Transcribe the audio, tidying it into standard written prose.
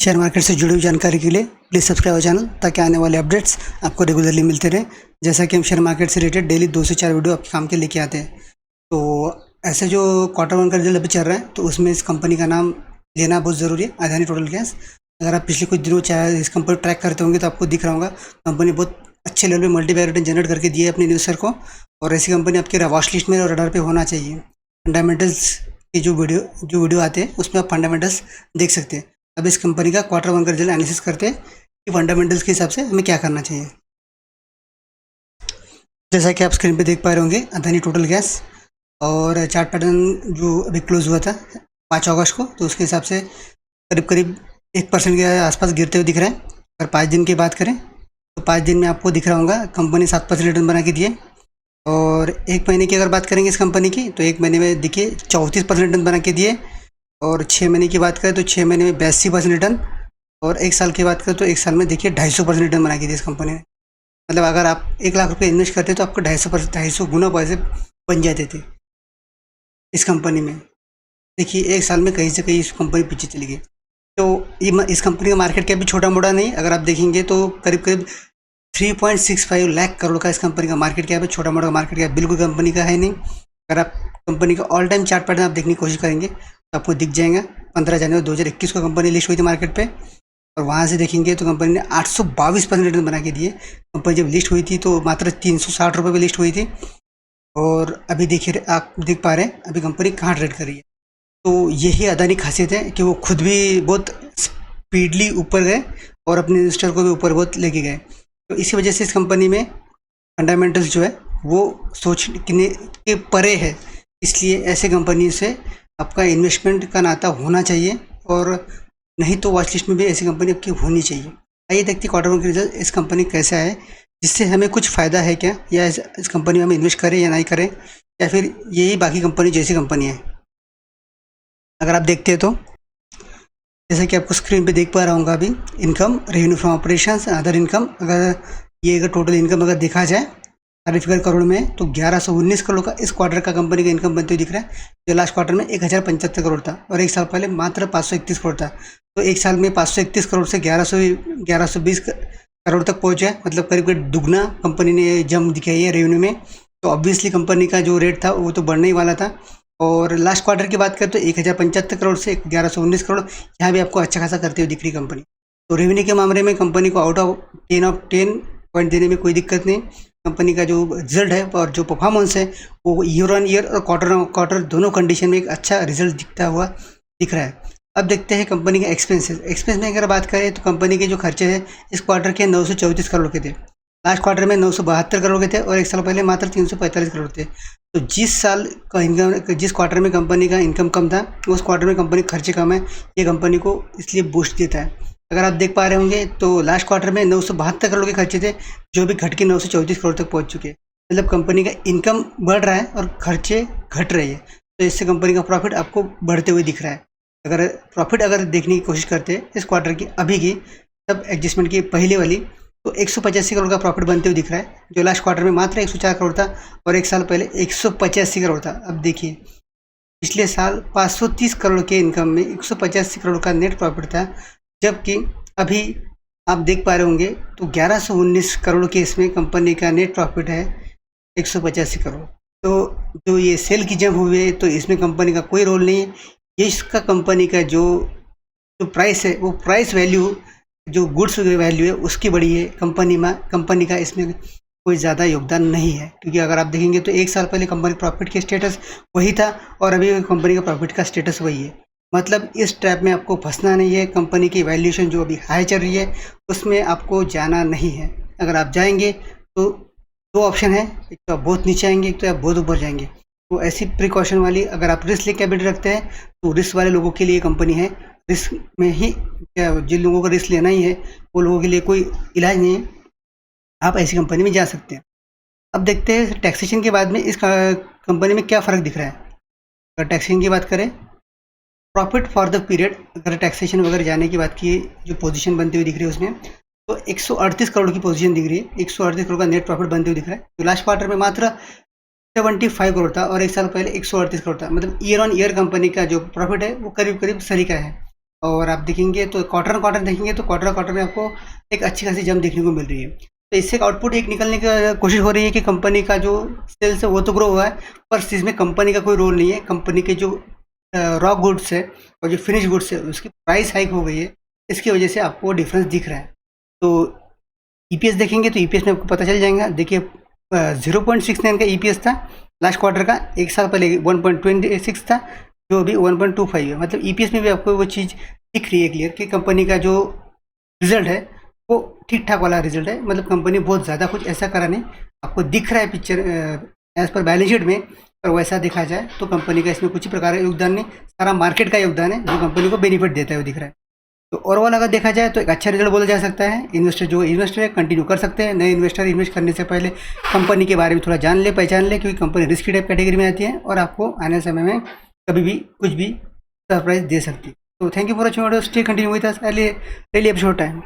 Share market से जुड़ी हुई जानकारी के लिए प्लीज़ सब्सक्राइब हो चैनल ताकि आने वाले अपडेट्स आपको रेगुलरली मिलते रहें। जैसा कि हम शेयर मार्केट से रिलेटेड डेली 2 से 4 वीडियो आपके काम के लेके आते हैं। तो ऐसे जो क्वार्टर वन का रिजल्ट अभी चल रहा है तो उसमें इस कंपनी का नाम लेना बहुत ज़रूरी है, अदानी टोटल गैस। अगर आप पिछले कुछ दिनों चाहे इस कंपनी को ट्रैक करते होंगे तो आपको दिख रहा होगा कंपनी बहुत अच्छे लेवल पर मल्टीपल रिटर्न जनरेट करके दिए अपने इन्वेस्टर को, और ऐसी कंपनी आपके वॉच लिस्ट में और रडार पे होना चाहिए। फंडामेंटल्स के जो वीडियो आते हैं उसमें आप फंडामेंटल्स देख सकते हैं। अब इस कंपनी का क्वार्टर वन का रिजल्ट एनालिसिस करते हैं कि फंडामेंटल्स के हिसाब से हमें क्या करना चाहिए। जैसा कि आप स्क्रीन पे देख पा रहे होंगे अदानी टोटल गैस, और चार्ट पैटर्न जो अभी क्लोज हुआ था 5 अगस्त को, तो उसके हिसाब से करीब करीब 1% के आसपास गिरते हुए दिख रहा है। अगर 5 दिन की बात करें तो 5 दिन में आपको दिख रहा होगा कंपनी 7% रिटर्न बना के दिए। और एक महीने की अगर बात करेंगे इस कंपनी की तो एक महीने में देखिए 34% रिटर्न बना के दिए। और 6 महीने की बात करें तो 6 महीने में 82% रिटर्न, और 1 साल की बात करें तो 1 साल में देखिए 250% रिटर्न बना के दिए इस कंपनी ने। मतलब अगर आप 1 लाख रुपये इन्वेस्ट करते तो आपको 250 गुना पैसे बन जाते थे इस कंपनी में। देखिए 1 साल में कहीं से कहीं इस कंपनी पीछे चली गई। तो इस कंपनी का मार्केट कैप भी छोटा मोटा नहीं, अगर आप देखेंगे तो करीब करीब 3.65 लाख करोड़ का इस कंपनी का मार्केट कैप है। छोटा मोटा मार्केट कैप बिल्कुल कंपनी का है नहीं। अगर आप कंपनी का ऑल टाइम चार्ट पैटर्न आप देखने की कोशिश करेंगे तो आपको दिख जाएगा 15 जनवरी 2021 को कंपनी लिस्ट हुई थी मार्केट पे, और वहाँ से देखेंगे तो कंपनी ने 822% रिटर्न बना के दिए। कंपनी जब लिस्ट हुई थी तो मात्र 360 रुपये पर लिस्ट हुई थी, और अभी देखिए आप देख पा रहे हैं अभी कंपनी कहाँ ट्रेड कर रही है। तो यही अदानी खासियत है कि वो खुद भी बहुत स्पीडली ऊपर गए और अपने इन्वेस्टर को भी ऊपर बहुत लेके गए। तो इसी वजह से इस कंपनी में फंडामेंटल्स जो है वो सोचने के परे है, इसलिए ऐसे कंपनी से आपका इन्वेस्टमेंट का नाता होना चाहिए, और नहीं तो वॉच लिस्ट में भी ऐसी कंपनी आपकी होनी चाहिए। आइए देखते हैं क्वार्टर वन का रिजल्ट इस कंपनी कैसा है, जिससे हमें कुछ फ़ायदा है क्या, या इस कंपनी में हम इन्वेस्ट करें या नहीं करें, या फिर यही बाकी कंपनी जैसी कंपनी है। अगर आप देखते हैं तो जैसा कि आपको स्क्रीन पे देख पा रहा हूँ अभी income, revenue from operations, other income, अगर टोटल इनकम अगर देखा जाए सारे फिगर करोड़ में तो 1119 करोड़ का इस क्वार्टर का कंपनी का इनकम बनते हुए दिख रहा है, जो लास्ट क्वार्टर में 1075 करोड़ था, और 1 साल पहले मात्र 531 करोड़ था। तो 1 साल में 531 करोड़ से 1120 करोड़ तक पहुँचा, मतलब करीब करीब दुगना कंपनी ने जंप दिखाई है रेवेन्यू में। तो ऑब्वियसली कंपनी का जो रेट था वो तो बढ़ने ही वाला था। और लास्ट क्वार्टर की बात करें तो 1075 करोड़ से 1119 करोड़, यहाँ भी आपको अच्छा खासा करते हुए दिख रही कंपनी। तो रेवेन्यू के मामले में कंपनी को आउट ऑफ 10 पॉइंट देने में कोई दिक्कत नहीं। कंपनी का जो रिजल्ट है और जो परफॉर्मेंस है वो ईयर ऑन ईयर और क्वार्टर ऑन क्वार्टर दोनों कंडीशन में एक अच्छा रिजल्ट दिखता हुआ दिख रहा है। अब देखते हैं कंपनी का एक्सपेंस में अगर बात करें तो कंपनी के जो खर्चे हैं इस क्वार्टर के 934 करोड़ के थे, लास्ट क्वार्टर में 972 करोड़ के थे, और 1 साल पहले मात्र 345 करोड़ थे। तो जिस साल का इनकम, जिस क्वार्टर में कंपनी का इनकम कम था उस क्वार्टर में कंपनी खर्चे कम है, ये कंपनी को इसलिए बूस्ट देता है। अगर आप देख पा रहे होंगे तो लास्ट क्वार्टर में 972 करोड़ के खर्चे थे, जो भी घट के 934 करोड़ तक पहुंच चुके हैं। मतलब कंपनी का इनकम बढ़ रहा है और खर्चे घट रहे हैं, तो इससे कंपनी का प्रॉफिट आपको बढ़ते हुए दिख रहा है। अगर प्रॉफिट अगर देखने की कोशिश करते हैं इस क्वार्टर की अभी की सब एडजस्टमेंट की पहले वाली, तो 185 करोड़ का प्रॉफिट बनते हुए दिख रहा है, जो लास्ट क्वार्टर में मात्र 104 करोड़ था, और 1 साल पहले 185 करोड़ था। अब देखिए पिछले साल 530 करोड़ के इनकम में 185 करोड़ का नेट प्रॉफिट था, जबकि अभी आप देख पा रहे होंगे तो 1119 करोड़ के इसमें कंपनी का नेट प्रॉफिट है 185 करोड़। तो जो ये सेल की जंप हुई है तो इसमें कंपनी का कोई रोल नहीं है। ये इसका कंपनी का जो प्राइस है वो प्राइस वैल्यू, जो गुड्स वैल्यू है उसकी बड़ी है। कंपनी का इसमें कोई ज़्यादा योगदान नहीं है, क्योंकि अगर आप देखेंगे तो 1 साल पहले कंपनी प्रॉफिट के स्टेटस वही था और अभी कंपनी का प्रॉफिट का स्टेटस वही है। मतलब इस ट्रैप में आपको फंसना नहीं है। कंपनी की वैल्यूएशन जो अभी हाई चल रही है उसमें आपको जाना नहीं है। अगर आप जाएंगे तो 2 ऑप्शन है, एक तो आप बहुत नीचे आएंगे, एक तो आप बहुत ऊपर जाएंगे। तो ऐसी प्रिकॉशन वाली अगर आप रिस्क ले कैपिटल रखते हैं तो रिस्क वाले लोगों के लिए कंपनी है। रिस्क में ही जिन लोगों को रिस्क लेना ही है वो लोगों के लिए कोई इलाज नहीं है, आप ऐसी कंपनी में जा सकते हैं। अब देखते हैं टैक्सेशन के बाद में इस कंपनी में क्या फ़र्क दिख रहा है। अगर टैक्सेशन की बात करें, प्रॉफिट फॉर द पीरियड, अगर टैक्सेशन वगैरह जाने की बात की जो पोजीशन बनती हुई दिख रही है उसमें तो 138 करोड़ की पोजीशन दिख रही है। 138 करोड़ का नेट प्रॉफिट बनते हुए दिख रहा है, जो लास्ट क्वार्टर में मात्र 75 करोड़ था और 1 साल पहले 138 करोड़ था। मतलब ईयर ऑन ईयर कंपनी का जो प्रॉफिट है वो करीब करीब सही का है। और आप देखेंगे तो क्वार्टर देखेंगे तो क्वार्टर में आपको एक अच्छी खासी जंप देखने को मिल रही है। तो इससे एक आउटपुट एक निकलने की कोशिश हो रही है कि कंपनी का जो सेल्स है वो तो ग्रो हुआ है, पर इसमें कंपनी का कोई रोल नहीं है। कंपनी के जो रॉ गुड्स है और जो फिनिश गुड्स है उसकी प्राइस हाइक हो गई है, इसकी वजह से आपको डिफरेंस दिख रहा है। तो ईपीएस देखेंगे तो ईपीएस में आपको पता चल जाएगा। देखिए 0.69 का ईपीएस था लास्ट क्वार्टर का, एक साल पहले 1.26 था, जो अभी 1.25 है। मतलब ईपीएस में भी आपको वो चीज़ दिख रही है क्लियर कि कंपनी का जो रिजल्ट है वो ठीक ठाक वाला रिजल्ट है। मतलब कंपनी बहुत ज़्यादा कुछ ऐसा करा नहीं, आपको दिख रहा है पिक्चर एज पर बैलेंस शीट में। पर वैसा देखा जाए तो कंपनी का इसमें कुछ ही प्रकार का योगदान नहीं, सारा मार्केट का योगदान है जो कंपनी को बेनिफिट देता है वो दिख रहा है। तो ओवरऑल अगर देखा जाए तो एक अच्छा रिजल्ट बोला जा सकता है। इन्वेस्टर है कंटिन्यू कर सकते हैं। नए इन्वेस्टर इन्वेस्ट करने से पहले कंपनी के बारे में थोड़ा जान ले, पहचान ले, क्योंकि कंपनी रिस्की टाइप कैटेगरी में आती है और आपको आने समय में कभी भी कुछ भी सरप्राइज दे सकती है। तो thank you for watching video, stay continue with us, really appreciate time.